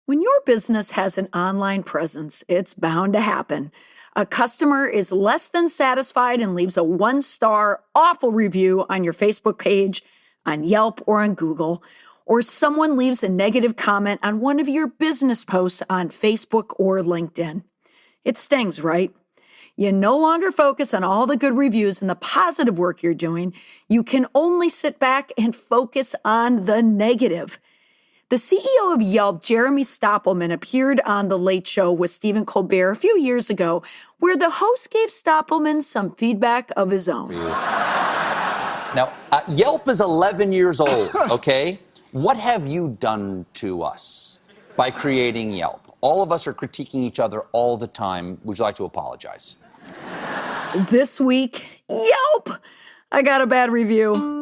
When your business has an online presence, it's bound to happen. A customer is less than satisfied and leaves a one-star awful review on your Facebook page, on Yelp, or on Google, or someone leaves a negative comment on one of your business posts on Facebook or LinkedIn. It stings, right? You no longer focus on all the good reviews and the positive work you're doing. You can only sit back and focus on the negative. The CEO of Yelp, Jeremy Stoppelman, appeared on The Late Show with Stephen Colbert a few years ago, where the host gave Stoppelman some feedback of his own. Now, Yelp is 11 years old, okay? What have you done to us by creating Yelp? All of us are critiquing each other all the time. Would you like to apologize? This week, Yelp! I got a bad review.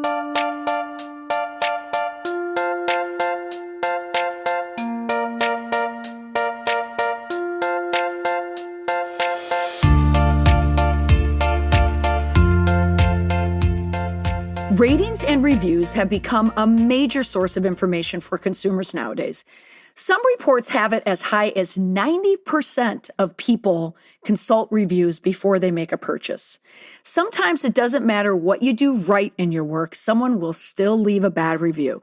Ratings and reviews have become a major source of information for consumers nowadays. Some reports have it as high as 90% of people consult reviews before they make a purchase. Sometimes it doesn't matter what you do right in your work, someone will still leave a bad review.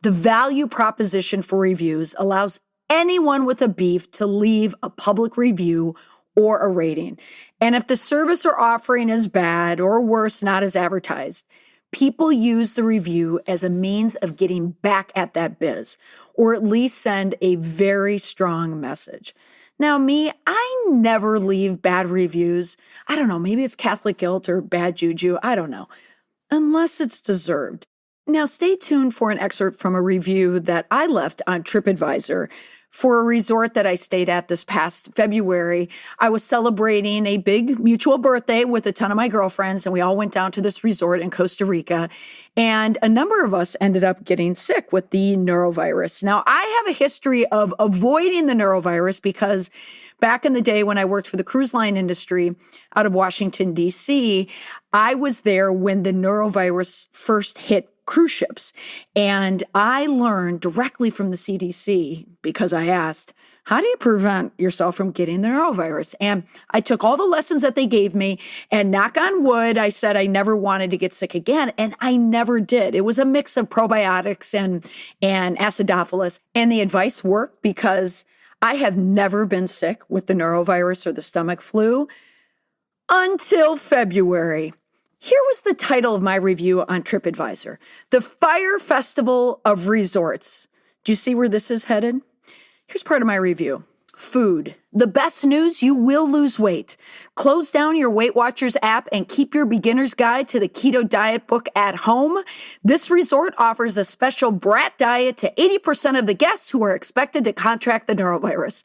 The value proposition for reviews allows anyone with a beef to leave a public review or a rating. And if the service or offering is bad or worse, not as advertised, people use the review as a means of getting back at that biz, or at least send a very strong message. Now, I never leave bad reviews. I don't know, maybe it's Catholic guilt or bad juju, I don't know, unless it's deserved. Now, stay tuned for an excerpt from a review that I left on TripAdvisor for a resort that I stayed at this past February. I was celebrating a big mutual birthday with a ton of my girlfriends, and we all went down to this resort in Costa Rica. And a number of us ended up getting sick with the norovirus. Now, I have a history of avoiding the norovirus because back in the day when I worked for the cruise line industry out of Washington, D.C., I was there when the norovirus first hit cruise ships. And I learned directly from the CDC, because I asked, how do you prevent yourself from getting the norovirus? And I took all the lessons that they gave me, and knock on wood, I said I never wanted to get sick again. And I never did. It was a mix of probiotics and acidophilus. And the advice worked because I have never been sick with the norovirus or the stomach flu until February. Here was the title of my review on TripAdvisor: The Fire Festival of Resorts. Do you see where this is headed? Here's part of my review. Food. The best news: you will lose weight. Close down your Weight Watchers app and keep your beginner's guide to the keto diet book at home. This resort offers a special brat diet to 80% of the guests who are expected to contract the norovirus.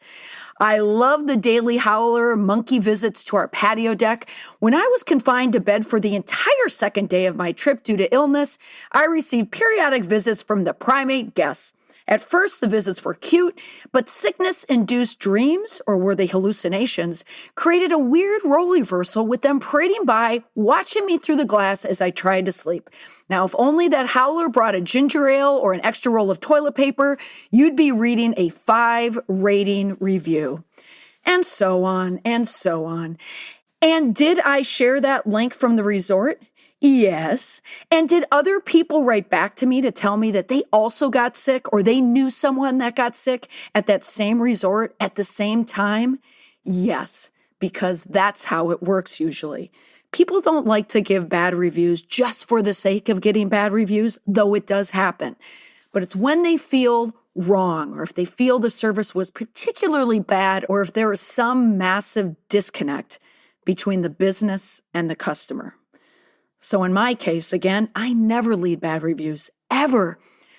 I love the daily howler monkey visits to our patio deck. When I was confined to bed for the entire second day of my trip due to illness, I received periodic visits from the primate guests. At first, the visits were cute, but sickness-induced dreams, or were they hallucinations, created a weird role reversal with them parading by, watching me through the glass as I tried to sleep. Now, if only that howler brought a ginger ale or an extra roll of toilet paper, you'd be reading a 5-rating review. And so on, and so on. And did I share that link from the resort? Yes. And did other people write back to me to tell me that they also got sick or they knew someone that got sick at that same resort at the same time? Yes, because that's how it works usually. People don't like to give bad reviews just for the sake of getting bad reviews, though it does happen. But it's when they feel wrong, or if they feel the service was particularly bad, or if there is some massive disconnect between the business and the customer. So in my case, again, I never leave bad reviews, ever.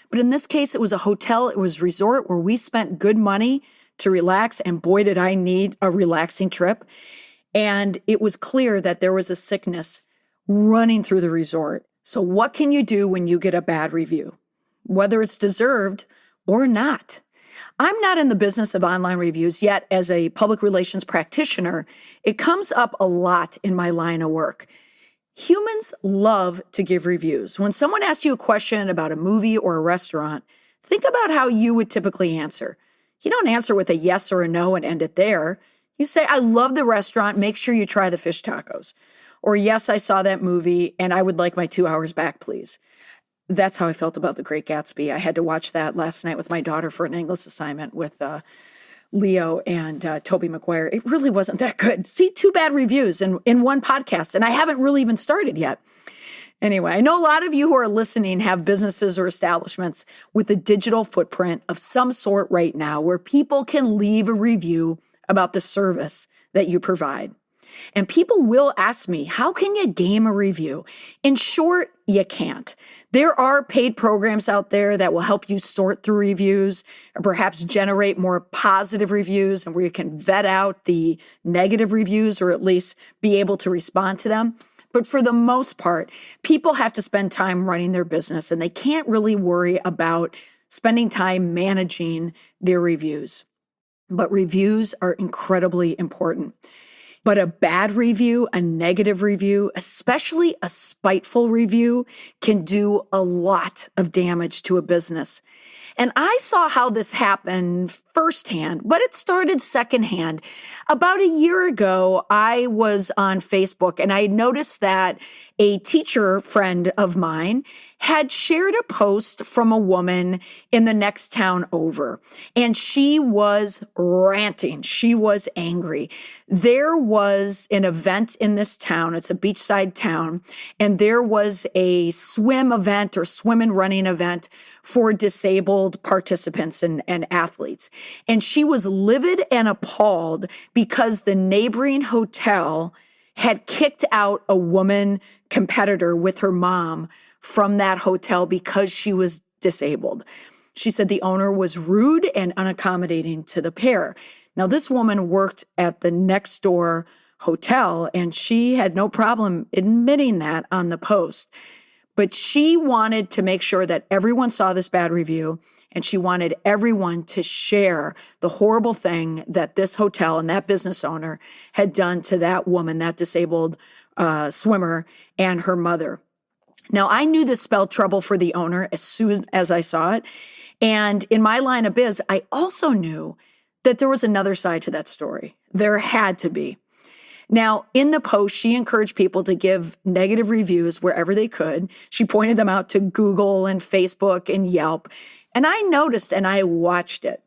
But in this case, it was a hotel, it was a resort where we spent good money to relax, and boy, did I need a relaxing trip. And it was clear that there was a sickness running through the resort. So what can you do when you get a bad review, whether it's deserved or not? I'm not in the business of online reviews, yet as a public relations practitioner, it comes up a lot in my line of work. Humans love to give reviews. When someone asks you a question about a movie or a restaurant, think about how you would typically answer. you don't answer with a yes or a no and end it there. You say, I love the restaurant. Make sure you try the fish tacos. Or, yes, I saw that movie and I would like my 2 hours back, please. That's how I felt about The Great Gatsby. I had to watch that last night with my daughter for an English assignment with Leo and Tobey Maguire. It really wasn't that good. See, 2 bad reviews in one podcast, and I haven't really even started yet. Anyway, I know a lot of you who are listening have businesses or establishments with a digital footprint of some sort right now where people can leave a review about the service that you provide. And people will ask me, how can you game a review? In short, you can't. There are paid programs out there that will help you sort through reviews or perhaps generate more positive reviews and where you can vet out the negative reviews or at least be able to respond to them. But for the most part, people have to spend time running their business and they can't really worry about spending time managing their reviews. But reviews are incredibly important. But a bad review, a negative review, especially a spiteful review, can do a lot of damage to a business. And I saw how this happened firsthand, but it started secondhand. About a year ago, I was on Facebook and I noticed that a teacher friend of mine had shared a post from a woman in the next town over. And she was ranting. She was angry. There was an event in this town. It's a beachside town. And there was a swim event or swim and running event for disabled participants and athletes. And she was livid and appalled because the neighboring hotel had kicked out a woman competitor with her mom from that hotel because she was disabled. She said the owner was rude and unaccommodating to the pair. Now, this woman worked at the next door hotel and she had no problem admitting that on the post. But she wanted to make sure that everyone saw this bad review and she wanted everyone to share the horrible thing that this hotel and that business owner had done to that woman, that disabled swimmer, and her mother. Now, I knew this spelled trouble for the owner as soon as I saw it. And in my line of biz, I also knew that there was another side to that story. There had to be. Now, in the post, she encouraged people to give negative reviews wherever they could. She pointed them out to Google and Facebook and Yelp. And I noticed and I watched it.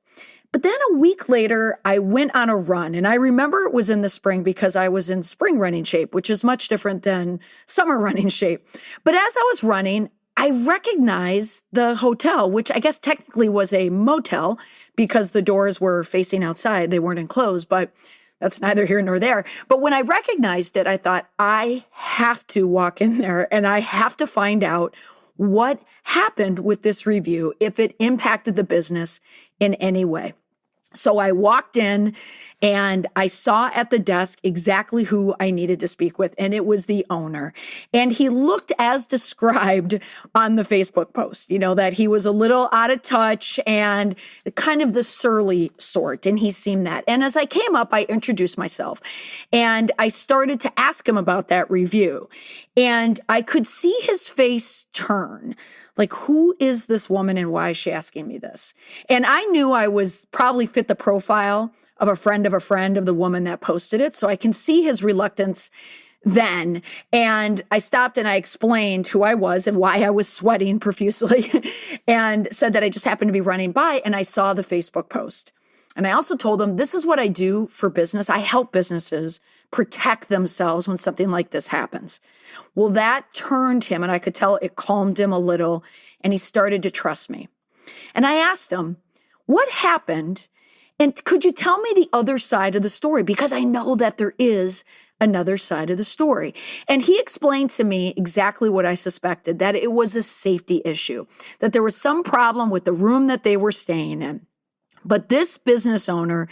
But then a week later, I went on a run. And I remember it was in the spring because I was in spring running shape, which is much different than summer running shape. But as I was running, I recognized the hotel, which I guess technically was a motel because the doors were facing outside. They weren't enclosed, but that's neither here nor there. But when I recognized it, I thought, I have to walk in there and I have to find out what happened with this review, if it impacted the business in any way. So I walked in and I saw at the desk exactly who I needed to speak with, and it was the owner. And he looked as described on the Facebook post, you know, that he was a little out of touch and kind of the surly sort, and he seemed that. And as I came up, I introduced myself and I started to ask him about that review. And I could see his face turn. Like, who is this woman and why is she asking me this? And I knew I was probably fit the profile of a friend of the woman that posted it. So I can see his reluctance then. And I stopped and I explained who I was and why I was sweating profusely and said that I just happened to be running by and I saw the Facebook post. And I also told him, this is what I do for business. I help businesses protect themselves when something like this happens. Well, that turned him, and I could tell it calmed him a little, and he started to trust me. And I asked him, what happened? And could you tell me the other side of the story? Because I know that there is another side of the story. And he explained to me exactly what I suspected, that it was a safety issue, that there was some problem with the room that they were staying in. But this business owner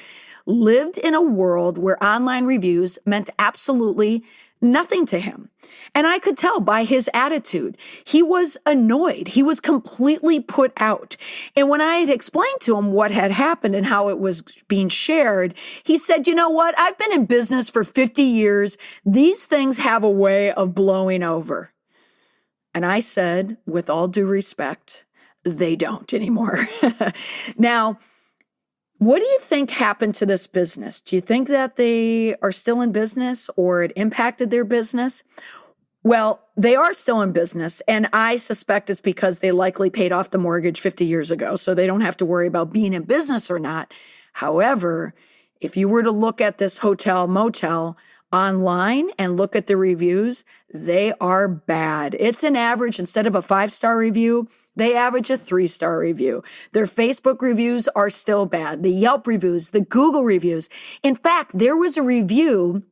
lived in a world where online reviews meant absolutely nothing to him. And I could tell by his attitude, he was annoyed. He was completely put out. And when I had explained to him what had happened and how it was being shared, he said, you know what? I've been in business for 50 years. These things have a way of blowing over. And I said, with all due respect, they don't anymore. Now, What do you think happened to this business? Do you think that they are still in business or it impacted their business? Well, they are still in business, and I suspect it's because they likely paid off the mortgage 50 years ago, so they don't have to worry about being in business or not. However, if you were to look at this hotel motel online and look at the reviews, they are bad. It's an average, instead of a 5-star review, they average a 3-star review. Their Facebook reviews are still bad. The Yelp reviews, the Google reviews. In fact, there was a review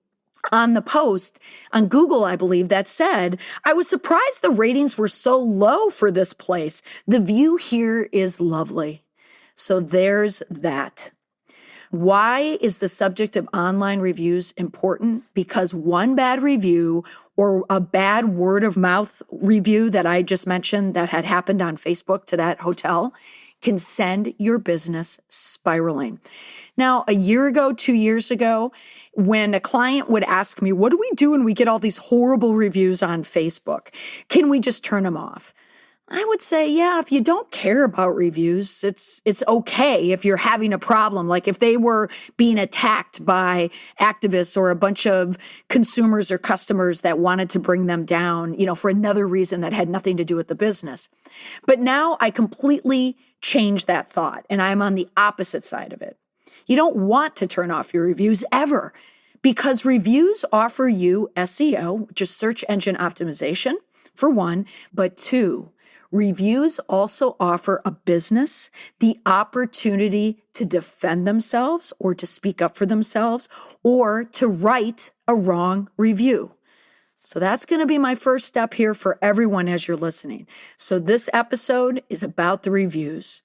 on the post on Google, I believe, that said, I was surprised the ratings were so low for this place. The view here is lovely. So there's that. Why is the subject of online reviews important? Because one bad review or a bad word of mouth review that I just mentioned that had happened on Facebook to that hotel can send your business spiraling. Now, a year ago, 2 years ago, when a client would ask me, what do we do when we get all these horrible reviews on Facebook? Can we just turn them off? I would say, yeah, if you don't care about reviews, it's okay if you're having a problem. Like if they were being attacked by activists or a bunch of consumers or customers that wanted to bring them down, for another reason that had nothing to do with the business. But now I completely changed that thought, and I'm on the opposite side of it. You don't want to turn off your reviews ever, because reviews offer you SEO, which is search engine optimization, for one, but two, reviews also offer a business the opportunity to defend themselves or to speak up for themselves or to write a wrong review. So that's going to be my first step here for everyone as you're listening. So this episode is about the reviews,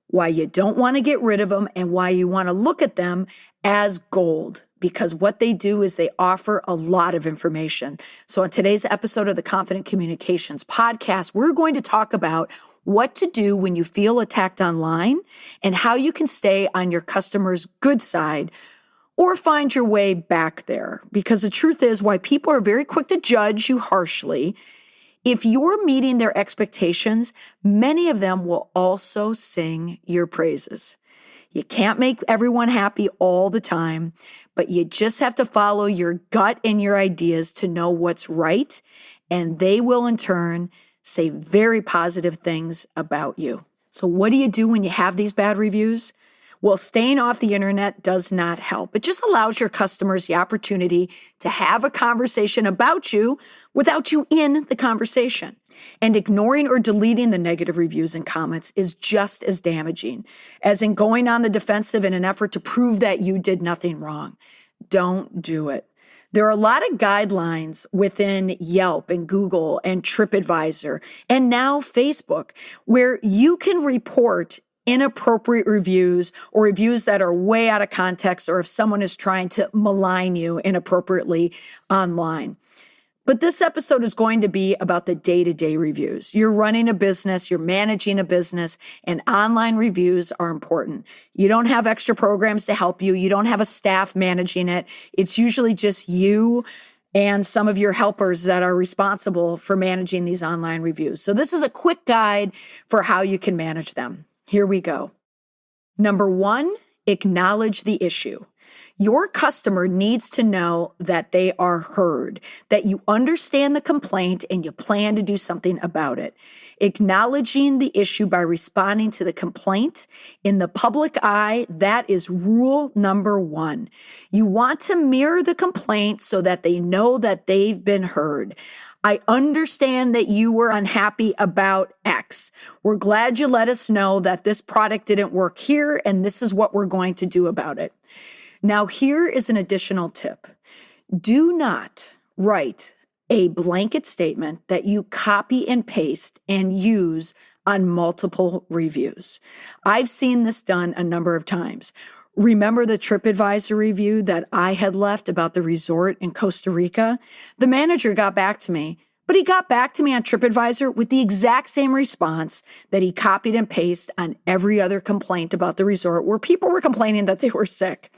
why you don't want to get rid of them and why you want to look at them as gold, because what they do is they offer a lot of information. So on today's episode of the Confident Communications podcast, we're going to talk about what to do when you feel attacked online and how you can stay on your customer's good side or find your way back there. Because the truth is, why people are very quick to judge you harshly, if you're meeting their expectations, many of them will also sing your praises. You can't make everyone happy all the time, but you just have to follow your gut and your ideas to know what's right, and they will in turn say very positive things about you. So what do you do when you have these bad reviews? Well, staying off the internet does not help. It just allows your customers the opportunity to have a conversation about you without you in the conversation. And ignoring or deleting the negative reviews and comments is just as damaging as in going on the defensive in an effort to prove that you did nothing wrong. Don't do it. There are a lot of guidelines within Yelp and Google and TripAdvisor and now Facebook where you can report inappropriate reviews or reviews that are way out of context or if someone is trying to malign you inappropriately online. But this episode is going to be about the day-to-day reviews. You're running a business, you're managing a business, and online reviews are important. You don't have extra programs to help you. You don't have a staff managing it. It's usually just you and some of your helpers that are responsible for managing these online reviews. So this is a quick guide for how you can manage them. Here we go. Number one, acknowledge the issue. Your customer needs to know that they are heard, that you understand the complaint and you plan to do something about it. Acknowledging the issue by responding to the complaint in the public eye, that is rule number one. You want to mirror the complaint so that they know that they've been heard. I understand that you were unhappy about X. We're glad you let us know that this product didn't work here and this is what we're going to do about it. Now, here is an additional tip. Do not write a blanket statement that you copy and paste and use on multiple reviews. I've seen this done a number of times. Remember the TripAdvisor review that I had left about the resort in Costa Rica? The manager got back to me, but he got back to me on TripAdvisor with the exact same response that he copied and pasted on every other complaint about the resort where people were complaining that they were sick.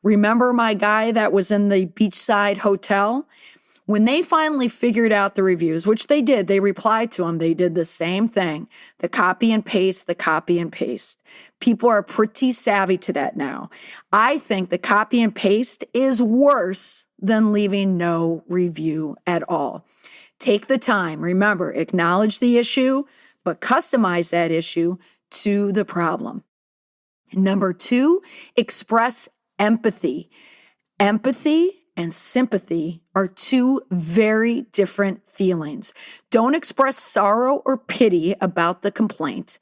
Remember my guy that was in the beachside hotel? When they finally figured out the reviews, which they did, they replied to them, they did the same thing, the copy and paste, the copy and paste. People are pretty savvy to that now. I think the copy and paste is worse than leaving no review at all. Take the time, remember, acknowledge the issue, but customize that issue to the problem. Number 2, express empathy. Empathy and sympathy are two very different feelings. Don't express sorrow or pity about the complaint.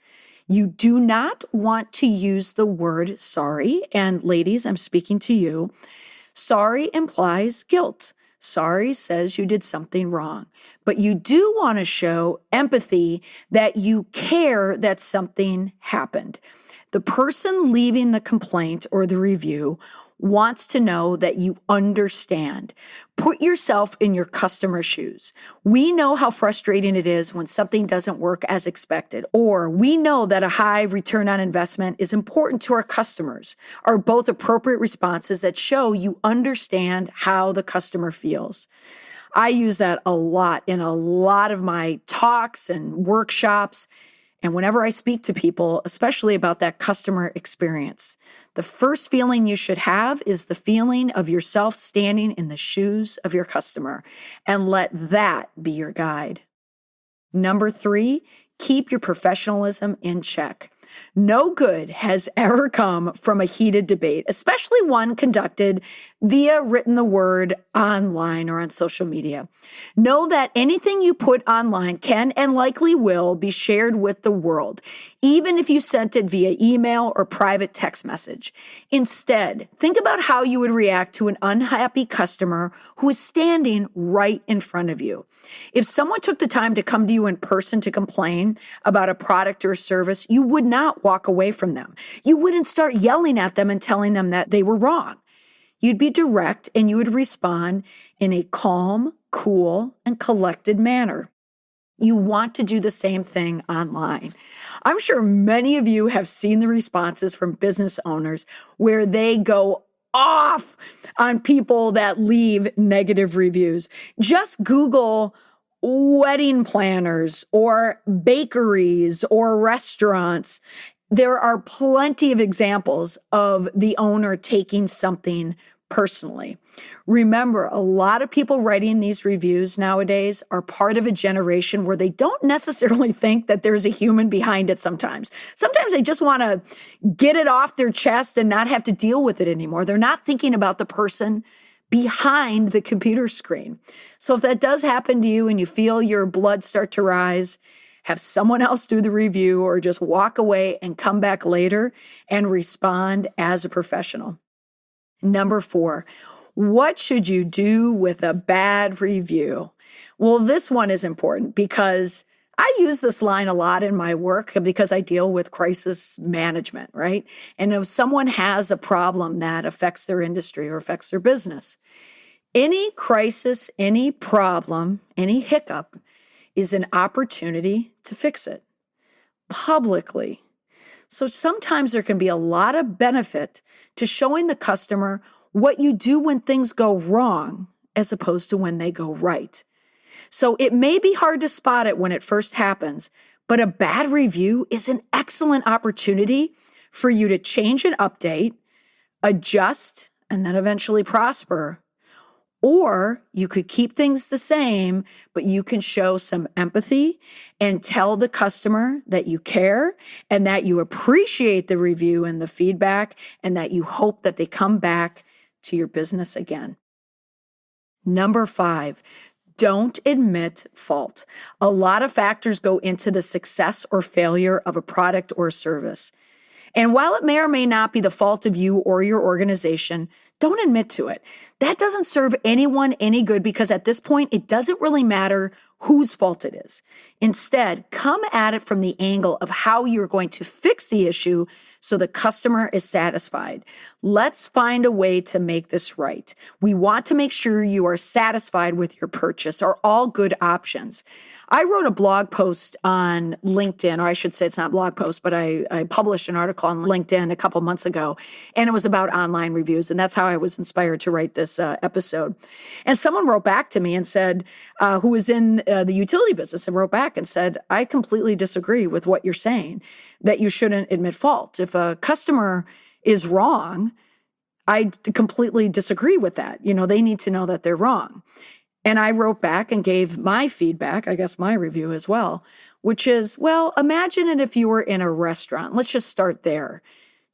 You do not want to use the word sorry. And ladies, I'm speaking to you. Sorry implies guilt. Sorry says you did something wrong. But you do want to show empathy that you care that something happened. The person leaving the complaint or the review wants to know that you understand. Put yourself in your customer's shoes. We know how frustrating it is when something doesn't work as expected, or we know that a high return on investment is important to our customers, are both appropriate responses that show you understand how the customer feels. I use that a lot in a lot of my talks and workshops. And whenever I speak to people, especially about that customer experience, the first feeling you should have is the feeling of yourself standing in the shoes of your customer, and let that be your guide. Number 3, keep your professionalism in check. No good has ever come from a heated debate, especially one conducted via written the word online or on social media. Know that anything you put online can and likely will be shared with the world, even if you sent it via email or private text message. Instead, think about how you would react to an unhappy customer who is standing right in front of you. If someone took the time to come to you in person to complain about a product or service, you would not walk away from them. You wouldn't start yelling at them and telling them that they were wrong. You'd be direct and you would respond in a calm, cool, and collected manner. You want to do the same thing online. I'm sure many of you have seen the responses from business owners where they go off on people that leave negative reviews. Just Google wedding planners or bakeries or restaurants. There are plenty of examples of the owner taking something personally. Remember, a lot of people writing these reviews nowadays are part of a generation where they don't necessarily think that there's a human behind it sometimes. Sometimes they just want to get it off their chest and not have to deal with it anymore. They're not thinking about the person behind the computer screen. So if that does happen to you and you feel your blood start to rise, have someone else do the review or just walk away and come back later and respond as a professional. Number 4, what should you do with a bad review? Well, this one is important because I use this line a lot in my work because I deal with crisis management, right? And if someone has a problem that affects their industry or affects their business, any crisis, any problem, any hiccup is an opportunity to fix it publicly. So sometimes there can be a lot of benefit to showing the customer what you do when things go wrong as opposed to when they go right. So it may be hard to spot it when it first happens, but a bad review is an excellent opportunity for you to change and update, adjust, and then eventually prosper. Or you could keep things the same, but you can show some empathy and tell the customer that you care and that you appreciate the review and the feedback and that you hope that they come back to your business again. Number 5, don't admit fault. A lot of factors go into the success or failure of a product or service. And while it may or may not be the fault of you or your organization, don't admit to it. That doesn't serve anyone any good because at this point, it doesn't really matter whose fault it is. Instead, come at it from the angle of how you're going to fix the issue so the customer is satisfied. Let's find a way to make this right. We want to make sure you are satisfied with your purchase are all good options. I wrote a blog post on LinkedIn, or I should say it's not a blog post, but I published an article on LinkedIn a couple months ago, and it was about online reviews. And that's how I was inspired to write this episode. And someone wrote back to me and said, who was in the utility business, and wrote back and said, I completely disagree with what you're saying, that you shouldn't admit fault. If a customer is wrong, I completely disagree with that. They need to know that they're wrong. And I wrote back and gave my feedback, I guess my review as well, which is, well, imagine it if you were in a restaurant. Let's just start there.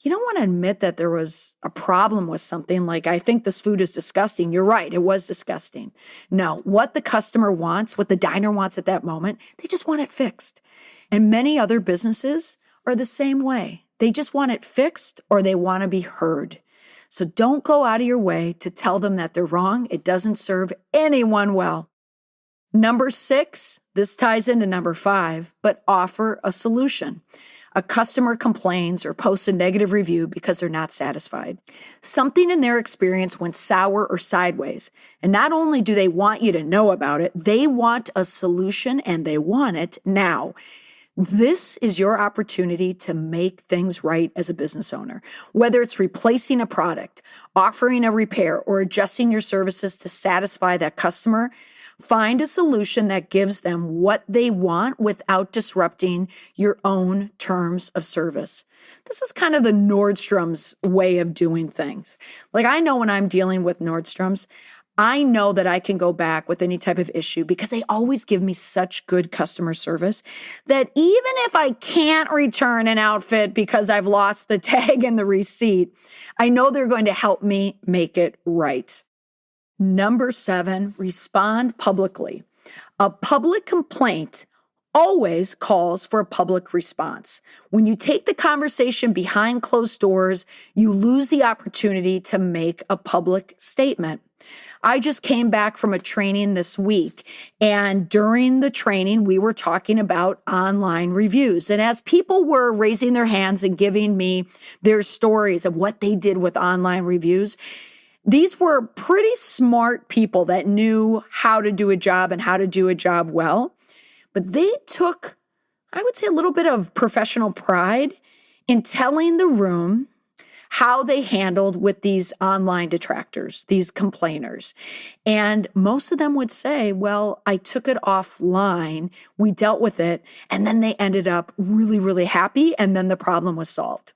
You don't want to admit that there was a problem with something like, I think this food is disgusting. You're right, it was disgusting. No, what the customer wants, what the diner wants at that moment, they just want it fixed. And many other businesses are the same way. They just want it fixed or they want to be heard. So don't go out of your way to tell them that they're wrong. It doesn't serve anyone well. Number 6, this ties into number 5, but offer a solution. A customer complains or posts a negative review because they're not satisfied. Something in their experience went sour or sideways. And not only do they want you to know about it, they want a solution and they want it now. This is your opportunity to make things right as a business owner. Whether it's replacing a product, offering a repair, or adjusting your services to satisfy that customer, find a solution that gives them what they want without disrupting your own terms of service. This is kind of the Nordstrom's way of doing things. Like, I know when I'm dealing with Nordstrom's, I know that I can go back with any type of issue because they always give me such good customer service that even if I can't return an outfit because I've lost the tag and the receipt, I know they're going to help me make it right. Number 7, respond publicly. A public complaint always calls for a public response. When you take the conversation behind closed doors, you lose the opportunity to make a public statement. I just came back from a training this week, and during the training, we were talking about online reviews. And as people were raising their hands and giving me their stories of what they did with online reviews, these were pretty smart people that knew how to do a job and how to do a job well. But they took, I would say, a little bit of professional pride in telling the room how they handled with these online detractors, these complainers. And most of them would say, well, I took it offline, we dealt with it, and then they ended up really, really happy, and then the problem was solved.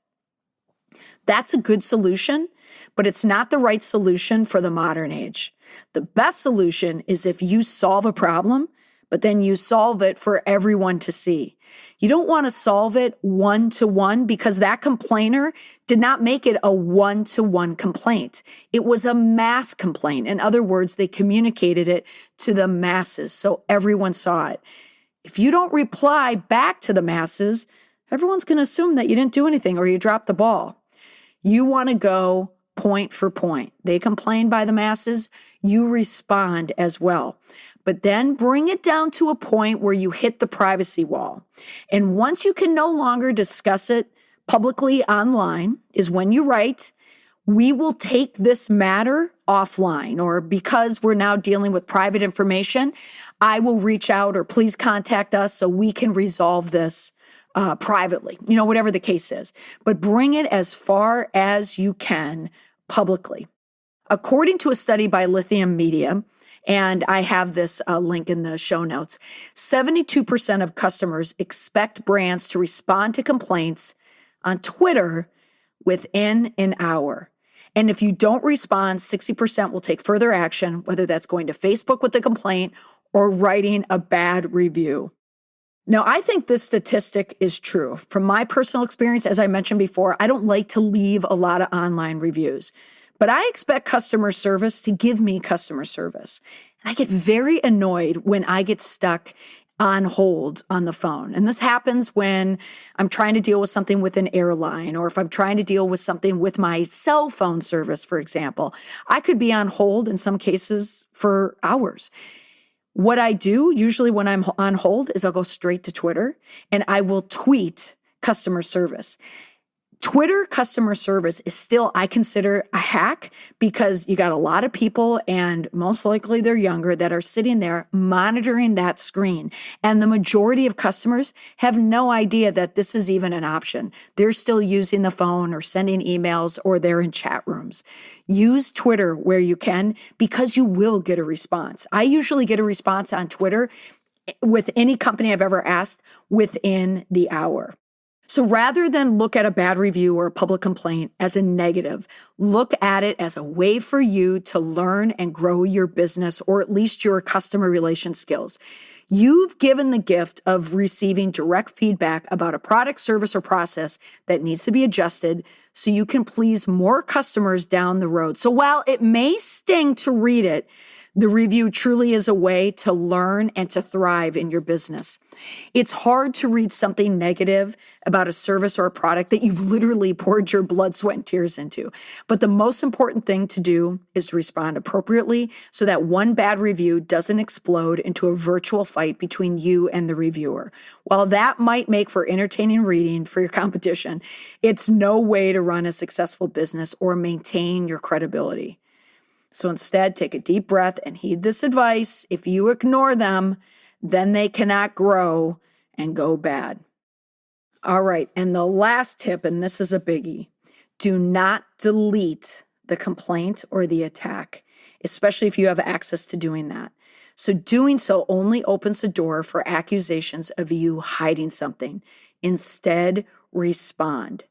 That's a good solution, but it's not the right solution for the modern age. The best solution is if you solve a problem, but then you solve it for everyone to see. You don't want to solve it one-to-one because that complainer did not make it a one-to-one complaint. It was a mass complaint. In other words, they communicated it to the masses so everyone saw it. If you don't reply back to the masses, everyone's going to assume that you didn't do anything or you dropped the ball. You want to go point for point. They complain by the masses, you respond as well. But then bring it down to a point where you hit the privacy wall. And once you can no longer discuss it publicly online is when you write, we will take this matter offline, or because we're now dealing with private information, I will reach out or please contact us so we can resolve this privately, whatever the case is. But bring it as far as you can publicly. According to a study by Lithium Media, and I have this link in the show notes, 72% of customers expect brands to respond to complaints on Twitter within an hour. And if you don't respond, 60% will take further action, whether that's going to Facebook with the complaint or writing a bad review. Now, I think this statistic is true. From my personal experience, as I mentioned before, I don't like to leave a lot of online reviews. But I expect customer service to give me customer service. And I get very annoyed when I get stuck on hold on the phone. And this happens when I'm trying to deal with something with an airline, or if I'm trying to deal with something with my cell phone service, for example. I could be on hold in some cases for hours. What I do usually when I'm on hold is I'll go straight to Twitter and I will tweet customer service. Twitter customer service is still, I consider, a hack because you got a lot of people, and most likely they're younger, that are sitting there monitoring that screen. And the majority of customers have no idea that this is even an option. They're still using the phone or sending emails, or they're in chat rooms. Use Twitter where you can, because you will get a response. I usually get a response on Twitter with any company I've ever asked within the hour. So rather than look at a bad review or a public complaint as a negative, look at it as a way for you to learn and grow your business, or at least your customer relation skills. You've given the gift of receiving direct feedback about a product, service, or process that needs to be adjusted so you can please more customers down the road. So while it may sting to read it, the review truly is a way to learn and to thrive in your business. It's hard to read something negative about a service or a product that you've literally poured your blood, sweat, and tears into. But the most important thing to do is to respond appropriately so that one bad review doesn't explode into a virtual fight between you and the reviewer. While that might make for entertaining reading for your competition, it's no way to run a successful business or maintain your credibility. So instead, take a deep breath and heed this advice. If you ignore them, then they cannot grow and go bad. All right, and the last tip, and this is a biggie, do not delete the complaint or the attack, especially if you have access to doing that. So doing so only opens the door for accusations of you hiding something. Instead, respond.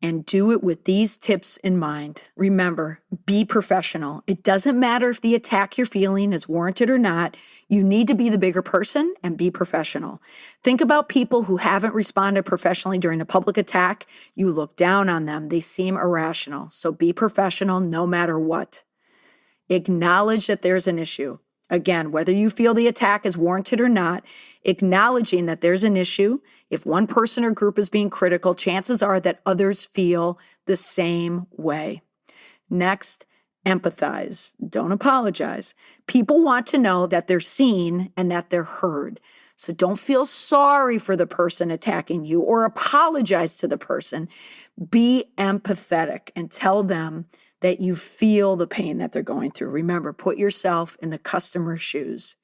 And do it with these tips in mind. Remember, be professional. It doesn't matter if the attack you're feeling is warranted or not. You need to be the bigger person and be professional. Think about people who haven't responded professionally during a public attack. You look down on them. They seem irrational. So be professional no matter what. Acknowledge that there's an issue. Again, whether you feel the attack is warranted or not, acknowledging that there's an issue. If one person or group is being critical, chances are that others feel the same way. Next, empathize. Don't apologize. People want to know that they're seen and that they're heard. So don't feel sorry for the person attacking you or apologize to the person. Be empathetic and tell them that you feel the pain that they're going through. Remember, put yourself in the customer's shoes.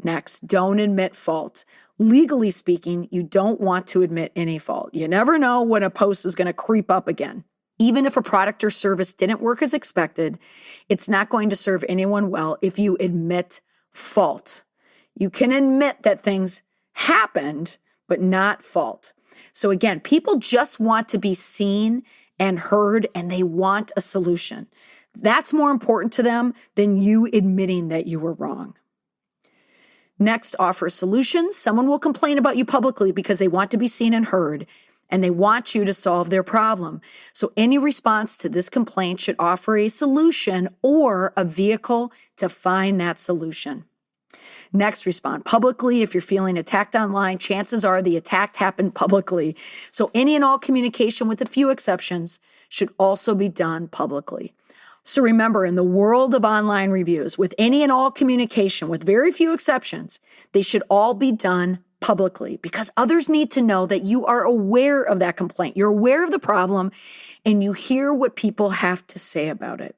Next, don't admit fault. Legally speaking, you don't want to admit any fault. You never know when a post is going to creep up again. Even if a product or service didn't work as expected, it's not going to serve anyone well if you admit fault. You can admit that things happened, but not fault. So again, people just want to be seen and heard, and they want a solution. That's more important to them than you admitting that you were wrong. Next, offer a solution. Someone will complain about you publicly because they want to be seen and heard, and they want you to solve their problem. So any response to this complaint should offer a solution or a vehicle to find that solution. Next, respond publicly. If you're feeling attacked online, chances are the attack happened publicly. So any and all communication, with a few exceptions, should also be done publicly. So remember, in the world of online reviews, with any and all communication, with very few exceptions, they should all be done publicly because others need to know that you are aware of that complaint. You're aware of the problem and you hear what people have to say about it.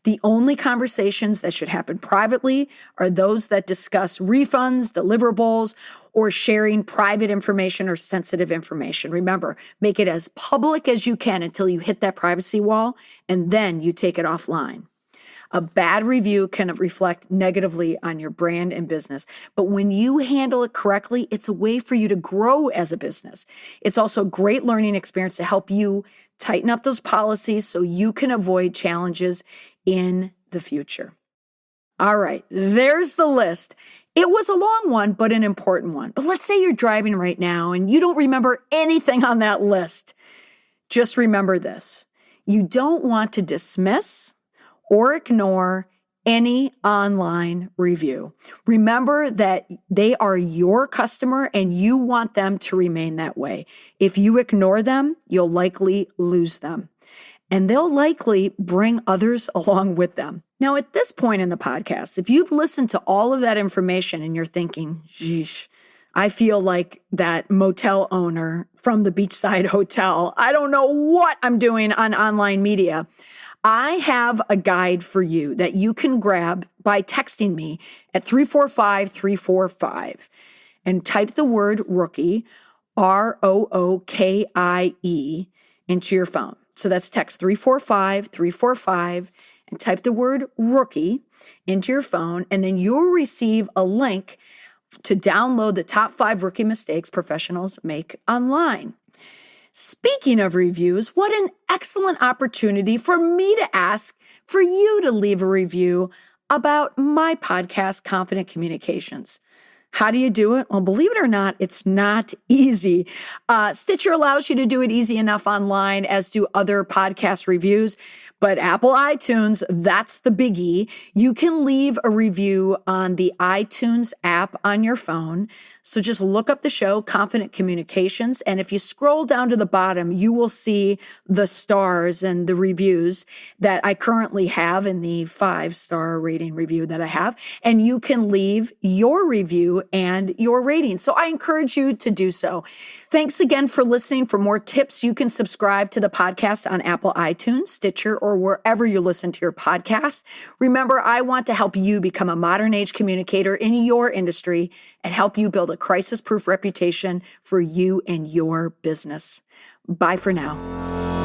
The only conversations that should happen privately are those that discuss refunds, deliverables, or sharing private information or sensitive information. Remember, make it as public as you can until you hit that privacy wall, and then you take it offline. A bad review can reflect negatively on your brand and business, but when you handle it correctly, it's a way for you to grow as a business. It's also a great learning experience to help you tighten up those policies so you can avoid challenges in the future. All right, there's the list. It was a long one, but an important one. But let's say you're driving right now and you don't remember anything on that list. Just remember this. You don't want to dismiss or ignore any online review. Remember that they are your customer and you want them to remain that way. If you ignore them, you'll likely lose them. And they'll likely bring others along with them. Now, at this point in the podcast, if you've listened to all of that information and you're thinking, geesh, I feel like that motel owner from the beachside hotel. I don't know what I'm doing on online media. I have a guide for you that you can grab by texting me at 345-345 and type the word rookie, ROOKIE, into your phone. So that's text 345-345 and type the word rookie into your phone, and then you'll receive a link to download the top 5 rookie mistakes professionals make online. Speaking of reviews, what an excellent opportunity for me to ask for you to leave a review about my podcast, Confident Communications. How do you do it? Well, believe it or not, it's not easy. Stitcher allows you to do it easy enough online, as do other podcast reviews. But Apple iTunes, that's the biggie. You can leave a review on the iTunes app on your phone. So just look up the show, Confident Communications. And if you scroll down to the bottom, you will see the stars and the reviews that I currently have in the 5-star rating review that I have. And you can leave your review and your rating. So I encourage you to do so. Thanks again for listening. For more tips, you can subscribe to the podcast on Apple iTunes, Stitcher, or wherever you listen to your podcast. Remember, I want to help you become a modern age communicator in your industry and help you build a crisis-proof reputation for you and your business. Bye for now.